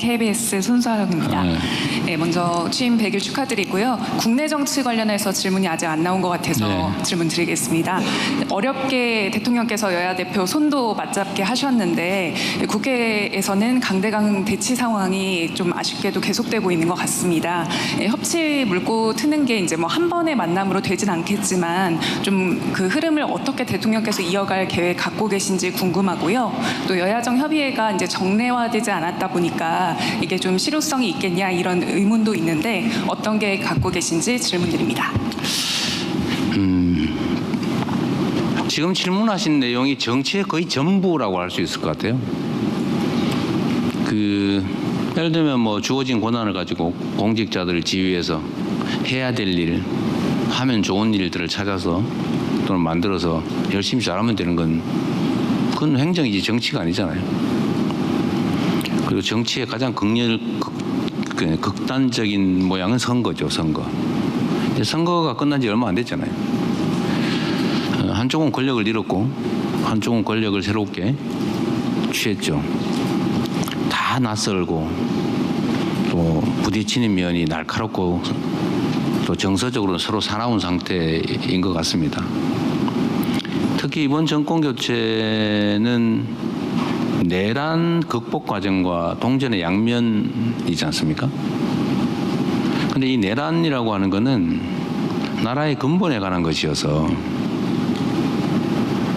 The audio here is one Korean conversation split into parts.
KBS 손수아입니다. 네, 먼저 취임 100일 축하드리고요. 국내 정치 관련해서 질문이 아직 안 나온 것 같아서 질문 드리겠습니다. 어렵게 대통령께서 여야 대표 손도 맞잡게 하셨는데 국회에서는 강대강 대치 상황이 좀 아쉽게도 계속되고 있는 것 같습니다. 협치 물고 트는 게 이제 뭐 한 번의 만남으로 되진 않겠지만 좀 그 흐름을 어떻게 대통령께서 이어갈 계획 갖고 계신지 궁금하고요. 또 여야정 협의회가 이제 정례화되지 않았다 보니까 이게 좀 실효성이 있겠냐 이런 의문도 있는데 어떤 계획 갖고 계신지 질문드립니다. 지금 질문하신 내용이 정치의 거의 전부라고 할 수 있을 것 같아요. 예를 들면 뭐 주어진 권한을 가지고 공직자들을 지휘해서 해야 될 일, 하면 좋은 일들을 찾아서 또는 만들어서 열심히 잘하면 되는 건 그건 행정이지 정치가 아니잖아요. 그리고 정치의 가장 극단적인 모양은 선거죠, 선거. 선거가 끝난 지 얼마 안 됐잖아요. 한쪽은 권력을 잃었고 한쪽은 권력을 새롭게 취했죠. 다 낯설고 또 부딪히는 면이 날카롭고 또 정서적으로 서로 사나운 상태인 것 같습니다. 특히 이번 정권 교체는 내란 극복 과정과 동전의 양면이지 않습니까? 근데 이 내란이라고 하는 것은 나라의 근본에 관한 것이어서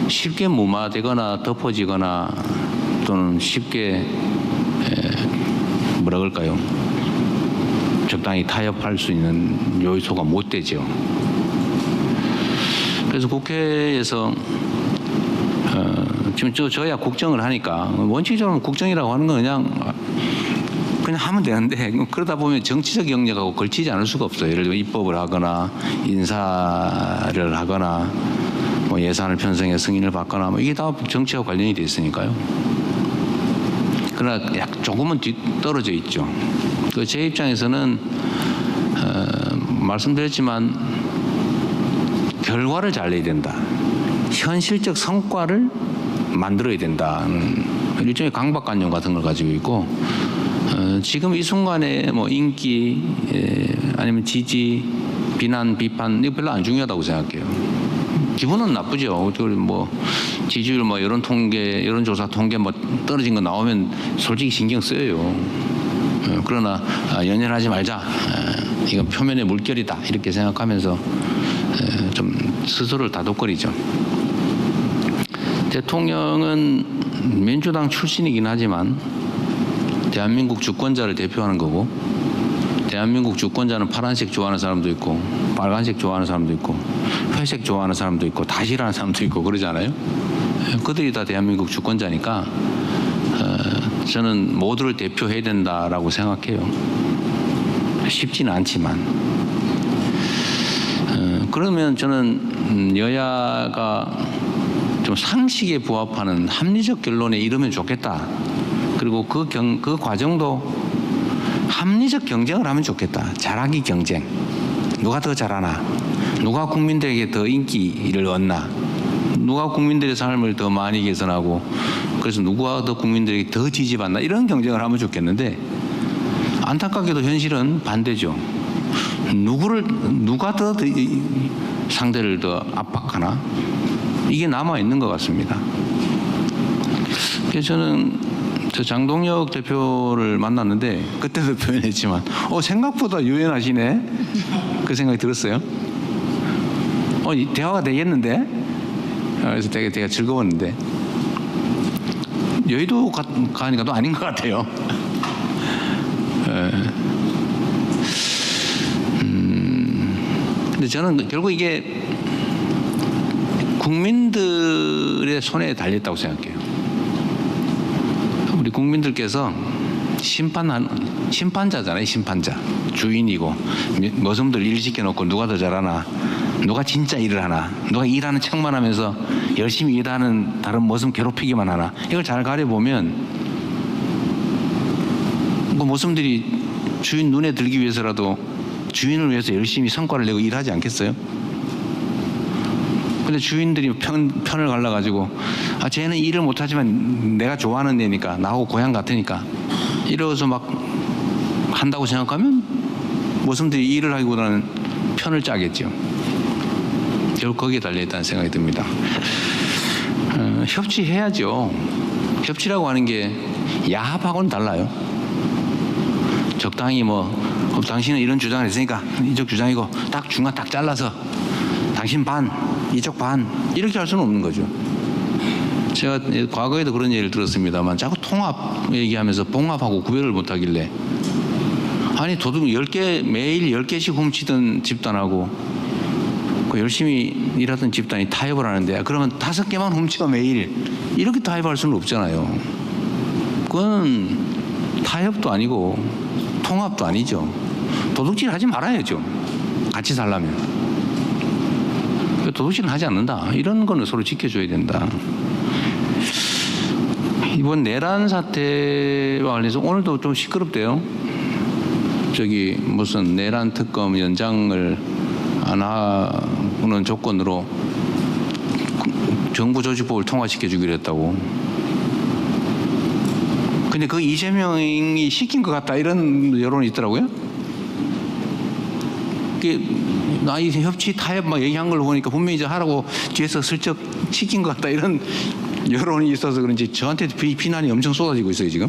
쉽게 무마되거나 덮어지거나 또는 쉽게 뭐라 그럴까요? 적당히 타협할 수 있는 요소가 못 되죠. 그래서 국회에서 지금 저야 국정을 하니까 원칙적으로 국정이라고 하는 건 그냥 하면 되는데 그러다 보면 정치적 영역하고 걸치지 않을 수가 없어요. 예를 들면 입법을 하거나 인사를 하거나 뭐 예산을 편성해 승인을 받거나 뭐 이게 다 정치와 관련이 돼 있으니까요. 그러나 조금은 뒤떨어져 있죠. 제 입장에서는 말씀드렸지만 결과를 잘 내야 된다. 현실적 성과를 만들어야 된다는 일종의 강박관념 같은 걸 가지고 있고 지금 이 순간에 뭐 인기 아니면 지지, 비난, 비판 이거 별로 안 중요하다고 생각해요. 기분은 나쁘죠. 뭐 지지율 뭐 여론조사 통계 뭐 떨어진 거 나오면 솔직히 신경 쓰여요. 그러나 연연하지 말자. 이건 표면의 물결이다. 이렇게 생각하면서 좀 스스로를 다독거리죠. 대통령은 민주당 출신이긴 하지만 대한민국 주권자를 대표하는 거고 대한민국 주권자는 파란색 좋아하는 사람도 있고 빨간색 좋아하는 사람도 있고 회색 좋아하는 사람도 있고 다 싫어하는 사람도 있고 그러잖아요. 그들이 다 대한민국 주권자니까 저는 모두를 대표해야 된다라고 생각해요. 쉽지는 않지만 그러면 저는 여야가 좀 상식에 부합하는 합리적 결론에 이르면 좋겠다. 그리고 그 과정도 합리적 경쟁을 하면 좋겠다. 잘하기 경쟁. 누가 더 잘하나? 누가 국민들에게 더 인기를 얻나? 누가 국민들의 삶을 더 많이 개선하고 그래서 누가 더 국민들에게 더 지지받나? 이런 경쟁을 하면 좋겠는데 안타깝게도 현실은 반대죠. 누가 더 상대를 더 압박하나? 이게 남아있는 것 같습니다. 그래서 저는 장동혁 대표를 만났는데 그때도 표현했지만 생각보다 유연하시네 그 생각이 들었어요. 대화가 되겠는데 그래서 되게 즐거웠는데 여의도 가니까 또 아닌 것 같아요. 근데 저는 결국 이게 국민들의 손에 달렸다고 생각해요. 우리 국민들께서 심판자잖아요. 심판자. 주인이고 머슴들 일 시켜놓고 누가 더 잘하나 누가 진짜 일을 하나 누가 일하는 척만 하면서 열심히 일하는 다른 머슴 괴롭히기만 하나 이걸 잘 가려보면 그 머슴들이 주인 눈에 들기 위해서라도 주인을 위해서 열심히 성과를 내고 일하지 않겠어요? 근데 주인들이 편을 갈라가지고 쟤는 일을 못하지만 내가 좋아하는 애니까 나하고 고향 같으니까 이러고서 막 한다고 생각하면 모성들이 일을 하기보다는 편을 짜겠죠. 결국 거기에 달려있다는 생각이 듭니다. 협치해야죠. 협치라고 하는 게 야합하고는 달라요. 적당히 당신은 이런 주장을 했으니까 이쪽 주장이고 딱 중간 딱 잘라서 당신 반, 이쪽 반 이렇게 할 수는 없는 거죠. 제가 과거에도 그런 얘기를 들었습니다만 자꾸 통합 얘기하면서 봉합하고 구별을 못하길래 아니 도둑 10개 매일 10개씩 훔치던 집단하고 그 열심히 일하던 집단이 타협을 하는데 그러면 5개만 훔쳐 매일 이렇게 타협할 수는 없잖아요. 그건 타협도 아니고 통합도 아니죠. 도둑질 하지 말아야죠. 같이 살려면. 도둑질은 하지 않는다. 이런 거는 서로 지켜줘야 된다. 이번 내란 사태와 관련해서 오늘도 좀 시끄럽대요. 무슨 내란 특검 연장을 안 하는 조건으로 정부 조직법을 통과시켜주기로 했다고. 근데 그 이재명이 시킨 것 같다 이런 여론이 있더라고요. 이 협치 타협 막 얘기한 걸 보니까 분명히 이제 하라고 뒤에서 슬쩍 시킨 것 같다 이런 여론이 있어서 그런지 저한테 비난이 엄청 쏟아지고 있어요 지금.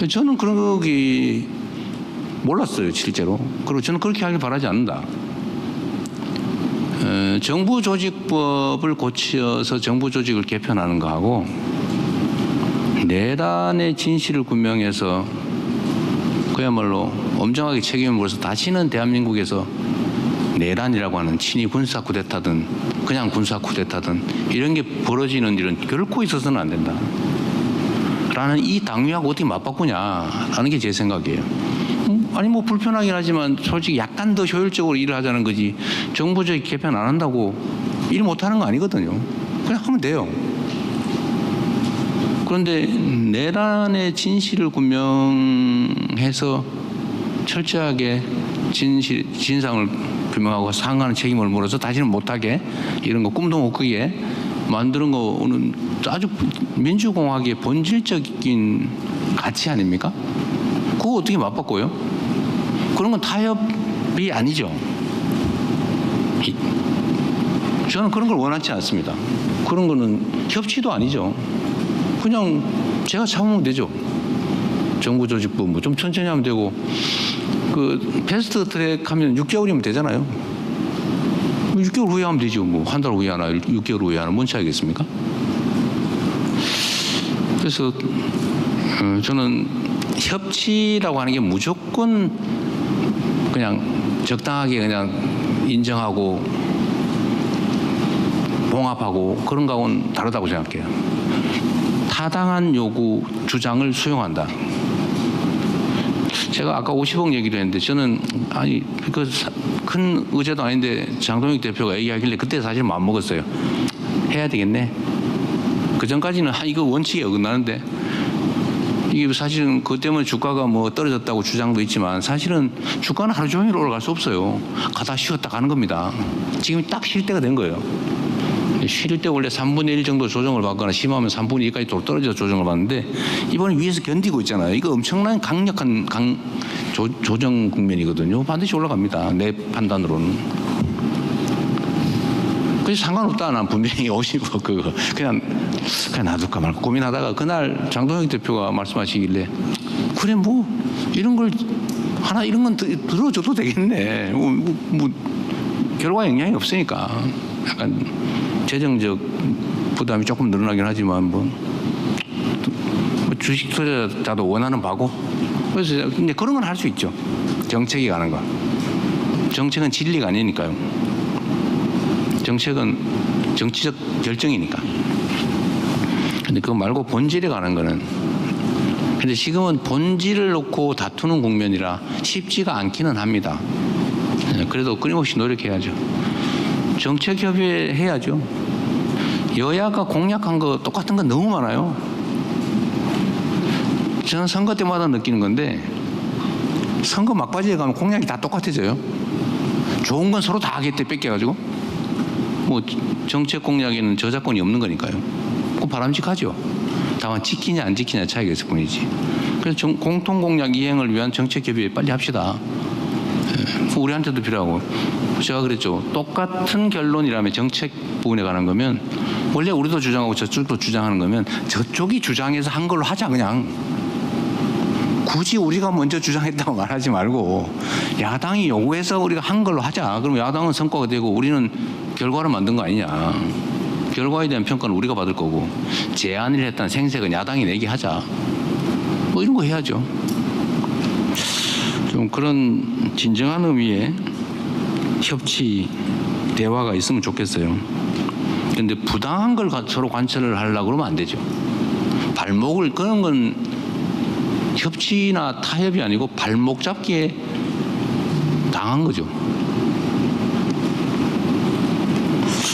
저는 그런 게 몰랐어요 실제로. 그리고 저는 그렇게 하길 바라지 않는다. 정부 조직법을 고쳐서 정부 조직을 개편하는 거하고 내란의 진실을 규명해서 그야말로 엄정하게 책임을 물어서 다시는 대한민국에서 내란이라고 하는 친위 군사 쿠데타든 그냥 군사 쿠데타든 이런 게 벌어지는 일은 결코 있어서는 안 된다. 라는 이 당위하고 어떻게 맞바꾸냐라는 게 제 생각이에요. 아니 불편하긴 하지만 솔직히 약간 더 효율적으로 일을 하자는 거지 정부적 개편 안 한다고 일 못하는 거 아니거든요. 그냥 하면 돼요. 그런데 내란의 진실을 규명해서 철저하게 진상을 규명하고 상하는 책임을 물어서 다시는 못하게 이런 거 꿈도 못 꾸게 만드는 거는 아주 민주공화국의 본질적인 가치 아닙니까? 그거 어떻게 맞바꿔요? 그런 건 타협이 아니죠. 저는 그런 걸 원하지 않습니다. 그런 거는 협치도 아니죠. 그냥 제가 참으면 되죠. 정부 조직부 좀 천천히 하면 되고 그 패스트 트랙 하면 6개월이면 되잖아요. 6개월 후에 하면 되죠. 한 달 후에 하나 6개월 후에 하나 뭔 차이겠습니까? 그래서 저는 협치라고 하는 게 무조건 그냥 적당하게 그냥 인정하고 봉합하고 그런 거하고는 다르다고 생각해요. 타당한 요구 주장을 수용한다. 제가 아까 50억 얘기도 했는데 저는 아니 그 큰 의제도 아닌데 장동혁 대표가 얘기하길래 그때 사실 마음먹었어요. 해야 되겠네. 그 전까지는 이거 원칙에 어긋나는데 이게 사실은 그것 때문에 주가가 떨어졌다고 주장도 있지만 사실은 주가는 하루 종일 올라갈 수 없어요. 가다 쉬었다 가는 겁니다. 지금 딱 쉴 때가 된 거예요. 쉴 때 원래 3분의 1 정도 조정을 받거나 심하면 3분의 2까지 떨어져서 조정을 받는데 이번에 위에서 견디고 있잖아요. 이거 엄청난 강력한 조정 국면이거든요. 반드시 올라갑니다. 내 판단으로는. 그래서 상관없다. 난 분명히 50억 그거 그냥 놔둘까 말까 고민하다가 그날 장동혁 대표가 말씀하시길래 그래 이런 걸 하나 이런 건 들어줘도 되겠네. 결과에 영향이 없으니까 약간 재정적 부담이 조금 늘어나긴 하지만 주식 투자자도 원하는 바고 그래서 근데 그런 건 할 수 있죠. 정책이 가는 거. 정책은 진리가 아니니까요. 정책은 정치적 결정이니까. 근데 그거 말고 본질에 가는 거는 근데 지금은 본질을 놓고 다투는 국면이라 쉽지가 않기는 합니다. 그래도 끊임없이 노력해야죠. 정책 협의 해야죠. 여야가 공약한 거 똑같은 건 너무 많아요. 저는 선거 때마다 느끼는 건데 선거 막바지에 가면 공약이 다 똑같아져요. 좋은 건 서로 다 하겠대 뺏겨가지고 정책 공약에는 저작권이 없는 거니까요. 그거 바람직하죠. 다만 지키냐 안 지키냐 차이가 있을 뿐이지. 그래서 공통 공약 이행을 위한 정책 협의 빨리 합시다. 우리한테도 필요하고. 제가 그랬죠. 똑같은 결론이라면 정책 부분에 관한 거면 원래 우리도 주장하고 저쪽도 주장하는 거면 저쪽이 주장해서 한 걸로 하자 그냥. 굳이 우리가 먼저 주장했다고 말하지 말고 야당이 요구해서 우리가 한 걸로 하자. 그럼 야당은 성과가 되고 우리는 결과를 만든 거 아니냐. 결과에 대한 평가는 우리가 받을 거고 제안을 했다는 생색은 야당이 내게 하자. 뭐 이런 거 해야죠. 좀 그런 진정한 의미의 협치, 대화가 있으면 좋겠어요. 그런데 부당한 걸 서로 관철을 하려고 그러면 안 되죠. 발목을 그런 건 협치나 타협이 아니고 발목 잡기에 당한 거죠.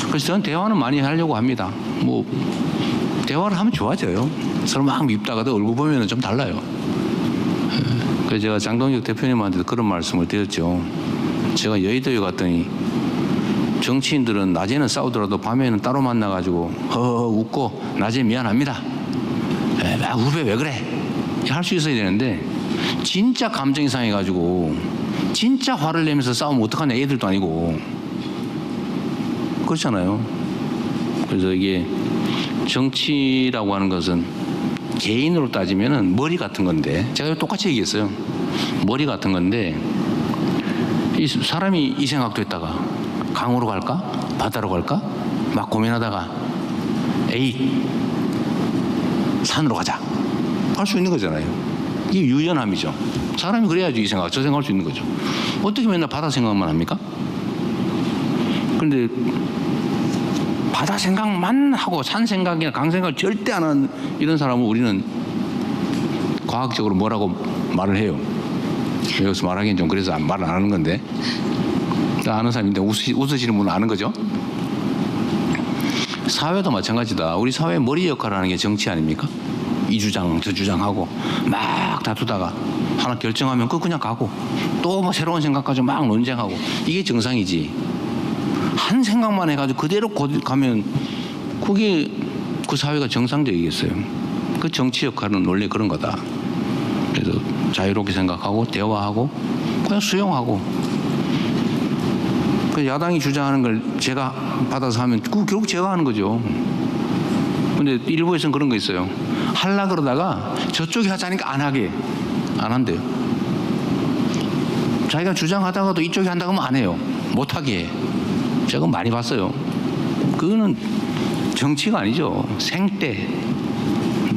그래서 저는 대화는 많이 하려고 합니다. 뭐 대화를 하면 좋아져요. 서로 막 밉다가도 얼굴 보면은 좀 달라요. 그래서 제가 장동혁 대표님한테도 그런 말씀을 드렸죠. 제가 여의도에 갔더니 정치인들은 낮에는 싸우더라도 밤에는 따로 만나가지고 허허 웃고 낮에 미안합니다. 후배 왜 그래? 할 수 있어야 되는데 진짜 감정이 상해가지고 진짜 화를 내면서 싸우면 어떡하냐. 애들도 아니고. 그렇잖아요. 그래서 이게 정치라고 하는 것은 개인으로 따지면은 머리 같은 건데 제가 똑같이 얘기했어요. 머리 같은 건데 이 사람이 이 생각도 했다가 강으로 갈까? 바다로 갈까? 막 고민하다가 에이 산으로 가자. 할 수 있는 거잖아요. 이게 유연함이죠. 사람이 그래야지 이 생각 저 생각할 수 있는 거죠. 어떻게 맨날 바다 생각만 합니까? 그런데 바다 생각만 하고 산 생각이나 강 생각을 절대 안 하는 이런 사람을 우리는 과학적으로 뭐라고 말을 해요. 여기서 말하기엔 좀 그래서 말을 안 하는 건데 다 아는 사람인데 웃으시는 분은 아는 거죠. 사회도 마찬가지다. 우리 사회의 머리 역할을 하는 게 정치 아닙니까? 이 주장 저 주장하고 막 다투다가 하나 결정하면 그냥 가고 또 뭐 새로운 생각 가지고 막 논쟁하고 이게 정상이지. 한 생각만 해가지고 그대로 가면 그게 그 사회가 정상적이겠어요. 그 정치 역할은 원래 그런 거다. 그래서 자유롭게 생각하고 대화하고 그냥 수용하고 그 야당이 주장하는 걸 제가 받아서 하면 그 결국 제가 하는 거죠. 근데 일부에서는 그런 거 있어요. 하려 그러다가 저쪽이 하자니까 안 한대요. 자기가 주장하다가도 이쪽이 한다고 하면 안 해요. 못하게 해. 제가 많이 봤어요. 그거는 정치가 아니죠. 생떼.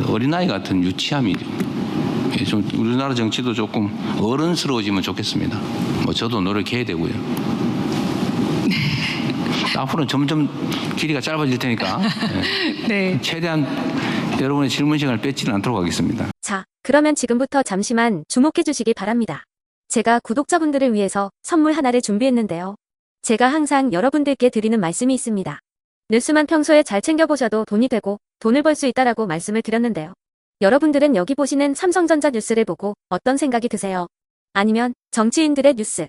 어린아이 같은 유치함이죠. 좀 우리나라 정치도 조금 어른스러워지면 좋겠습니다. 뭐 저도 노력해야 되고요. 앞으로는 점점 길이가 짧아질 테니까 네. 최대한 여러분의 질문 시간을 뺏지는 않도록 하겠습니다. 자, 그러면 지금부터 잠시만 주목해 주시기 바랍니다. 제가 구독자분들을 위해서 선물 하나를 준비했는데요. 제가 항상 여러분들께 드리는 말씀이 있습니다. 뉴스만 평소에 잘 챙겨보셔도 돈이 되고 돈을 벌 수 있다라고 말씀을 드렸는데요. 여러분들은 여기 보시는 삼성전자 뉴스를 보고 어떤 생각이 드세요? 아니면 정치인들의 뉴스,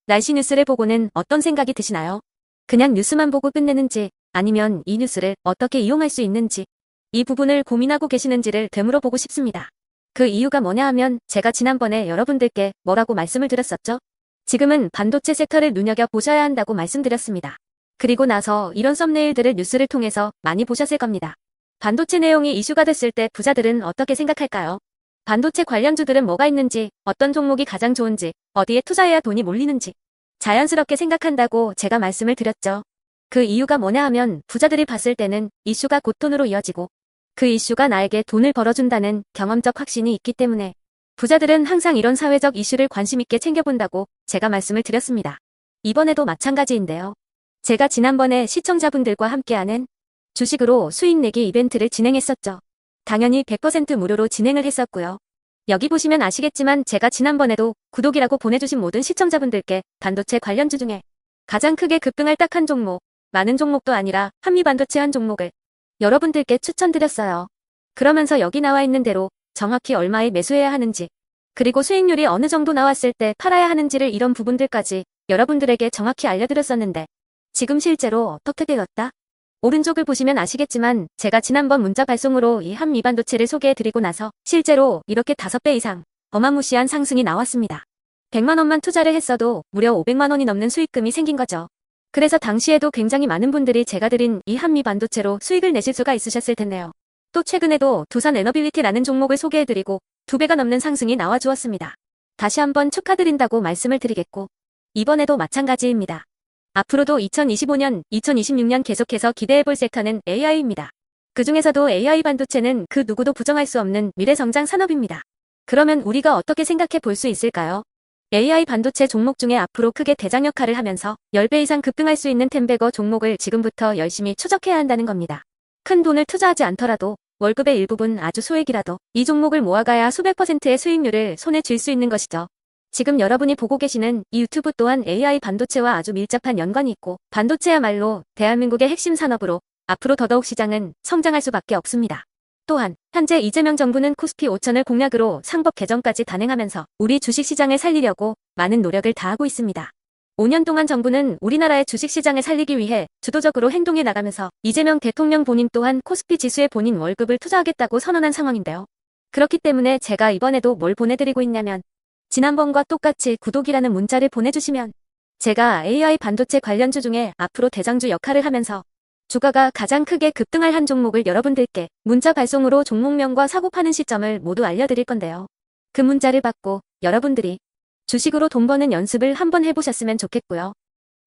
날씨 뉴스를 보고는 어떤 생각이 드시나요? 그냥 뉴스만 보고 끝내는지 아니면 이 뉴스를 어떻게 이용할 수 있는지 이 부분을 고민하고 계시는지를 되물어 보고 싶습니다. 그 이유가 뭐냐 하면 제가 지난번에 여러분들께 뭐라고 말씀을 드렸었죠? 지금은 반도체 섹터를 눈여겨보셔야 한다고 말씀드렸습니다. 그리고 나서 이런 썸네일들을 뉴스를 통해서 많이 보셨을 겁니다. 반도체 내용이 이슈가 됐을 때 부자들은 어떻게 생각할까요? 반도체 관련주들은 뭐가 있는지, 어떤 종목이 가장 좋은지, 어디에 투자해야 돈이 몰리는지 자연스럽게 생각한다고 제가 말씀을 드렸죠. 그 이유가 뭐냐 하면 부자들이 봤을 때는 이슈가 곧 돈으로 이어지고 그 이슈가 나에게 돈을 벌어준다는 경험적 확신이 있기 때문에 부자들은 항상 이런 사회적 이슈를 관심 있게 챙겨본다고 제가 말씀을 드렸습니다. 이번에도 마찬가지인데요. 제가 지난번에 시청자분들과 함께하는 주식으로 수익 내기 이벤트를 진행했었죠. 당연히 100% 무료로 진행을 했었고요. 여기 보시면 아시겠지만 제가 지난번에도 구독이라고 보내주신 모든 시청자분들께 반도체 관련주 중에 가장 크게 급등할 딱 한 종목, 많은 종목도 아니라 한미반도체 한 종목을 여러분들께 추천드렸어요. 그러면서 여기 나와 있는 대로 정확히 얼마에 매수해야 하는지, 그리고 수익률이 어느 정도 나왔을 때 팔아야 하는지를 이런 부분들까지 여러분들에게 정확히 알려드렸었는데 지금 실제로 어떻게 되었다? 오른쪽을 보시면 아시겠지만 제가 지난번 문자 발송으로 이 한미 반도체를 소개해드리고 나서 실제로 이렇게 5배 이상 어마무시한 상승이 나왔습니다. 100만 원만 투자를 했어도 무려 500만 원이 넘는 수익금이 생긴 거죠. 그래서 당시에도 굉장히 많은 분들이 제가 드린 이 한미 반도체로 수익을 내실 수가 있으셨을 텐데요. 또 최근에도 두산 에너빌리티라는 종목을 소개해드리고 2배가 넘는 상승이 나와주었습니다. 다시 한번 축하드린다고 말씀을 드리겠고 이번에도 마찬가지입니다. 앞으로도 2025년, 2026년 계속해서 기대해볼 섹터는 AI입니다. 그 중에서도 AI 반도체는 그 누구도 부정할 수 없는 미래성장 산업입니다. 그러면 우리가 어떻게 생각해 볼 수 있을까요? AI 반도체 종목 중에 앞으로 크게 대장 역할을 하면서 10배 이상 급등할 수 있는 템베거 종목을 지금부터 열심히 추적해야 한다는 겁니다. 큰 돈을 투자하지 않더라도 월급의 일부분 아주 소액이라도 이 종목을 모아가야 수백 %의 수익률을 손에 쥘 수 있는 것이죠. 지금 여러분이 보고 계시는 이 유튜브 또한 AI 반도체와 아주 밀접한 연관이 있고 반도체야말로 대한민국의 핵심 산업으로 앞으로 더더욱 시장은 성장할 수밖에 없습니다. 또한 현재 이재명 정부는 코스피 5천을 공약으로 상법 개정까지 단행하면서 우리 주식시장을 살리려고 많은 노력을 다하고 있습니다. 5년 동안 정부는 우리나라의 주식시장을 살리기 위해 주도적으로 행동해 나가면서 이재명 대통령 본인 또한 코스피 지수에 본인 월급을 투자하겠다고 선언한 상황인데요. 그렇기 때문에 제가 이번에도 뭘 보내드리고 있냐면 지난번과 똑같이 구독이라는 문자를 보내주시면 제가 AI 반도체 관련주 중에 앞으로 대장주 역할을 하면서 주가가 가장 크게 급등할 한 종목을 여러분들께 문자 발송으로 종목명과 사고 파는 시점을 모두 알려드릴 건데요. 그 문자를 받고 여러분들이 주식으로 돈 버는 연습을 한번 해보셨으면 좋겠고요.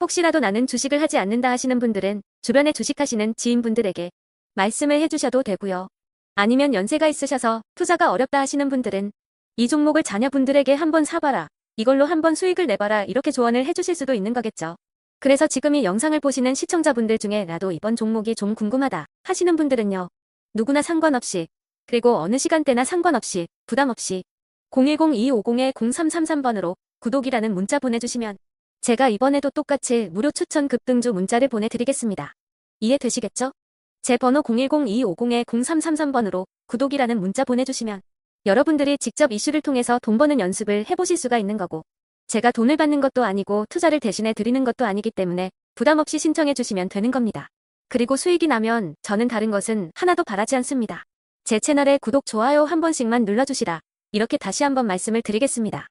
혹시라도 나는 주식을 하지 않는다 하시는 분들은 주변에 주식하시는 지인분들에게 말씀을 해주셔도 되고요. 아니면 연세가 있으셔서 투자가 어렵다 하시는 분들은 이 종목을 자녀분들에게 한번 사봐라. 이걸로 한번 수익을 내봐라. 이렇게 조언을 해주실 수도 있는 거겠죠. 그래서 지금 이 영상을 보시는 시청자분들 중에 나도 이번 종목이 좀 궁금하다 하시는 분들은요. 누구나 상관없이 그리고 어느 시간대나 상관없이 부담 없이 010-2250-0333번으로 구독이라는 문자 보내주시면 제가 이번에도 똑같이 무료 추천 급등주 문자를 보내드리겠습니다. 이해되시겠죠? 제 번호 010-2250-0333번으로 구독이라는 문자 보내주시면 여러분들이 직접 이슈를 통해서 돈 버는 연습을 해보실 수가 있는 거고 제가 돈을 받는 것도 아니고 투자를 대신해 드리는 것도 아니기 때문에 부담 없이 신청해 주시면 되는 겁니다. 그리고 수익이 나면 저는 다른 것은 하나도 바라지 않습니다. 제 채널에 구독, 좋아요 한 번씩만 눌러주시라. 이렇게 다시 한번 말씀을 드리겠습니다.